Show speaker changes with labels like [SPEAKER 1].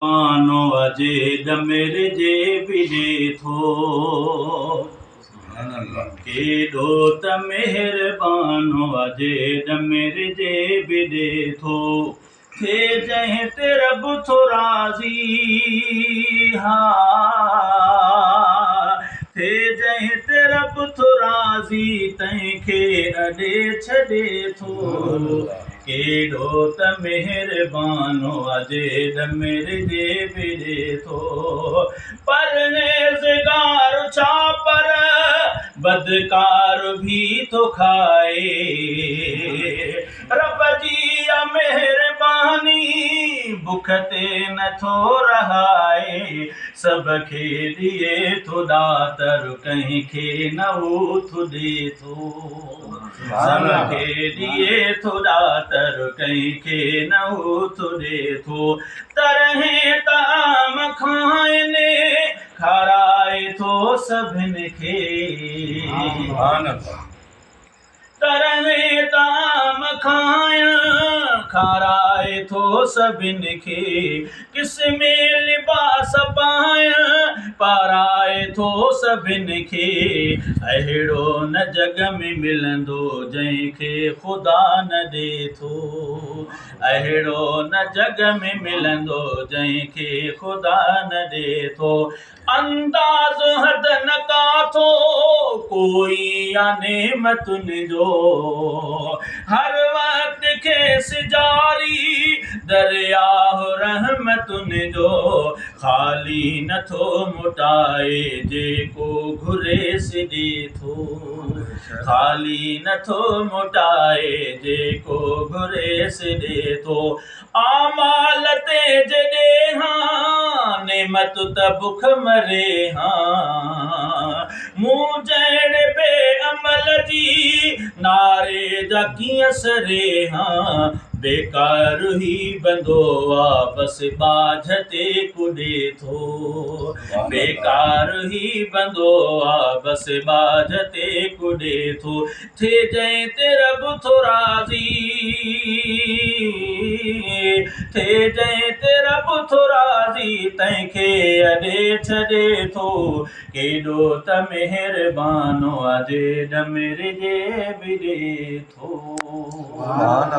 [SPEAKER 1] मानो अजे डमिर जे बिजे थो केॾो त महिरबानो अजे डमिर जे बिजे थो थे जंहिं ते रब थो राज़ी हा थे जंहिं ते रब थो राज़ी तंहिंखे अॾे छॾे थो केॾो त महिरबानो अजे डमिर जे बिजे थो परहेज़गार छा पर बदकार भी तो खाए रब जी महिरबानी बुख ते नथो रहाए सब खे ॾिए थो ॾातर कंहिंखे न उथ ॾे थो सब खे ॾिए थो ॾातर कंहिंखे न उथ ॾे थो तरह ताम खाइनि खाराए थो सभिनि खे तरह ताम खाराए थो सभिनि खे किस्मे लिबास पाराए थो सभिनि खे अहिड़ो न जग में मिलंदो जंहिंखे ख़ुदा न ॾे थो अहिड़ो न जग में मिलंदो जंहिंखे ख़ुदा न ॾे थो अंदाज़ हद न काथो कोई या नेमतुनि जो हर वक्त खेसि जारी दरियाह रहमतुनि जो ख़ाली नथो मोटाए जेको घुरेसि ॾे थो ख़ाली नथो मोटाए जेको घुरेसि ॾे थो आमाल ते जॾे हां नेमत त बुख मरे हां मूं जहिड़े बेअमल जी नारे जा कीअं सरे हां बेकार ही बंदो आहे बसि बाझ ते कुॾे थो बेकार ही बंदो आहे बसि बाझ ते कुॾे थो थे जंहिं ते रब थो राज़ी थे जंहिं ते रब थो राज़ी तंहिंखे अॾे छॾे थो केॾो त महिरबानो अजे डमिर जे बिजे थो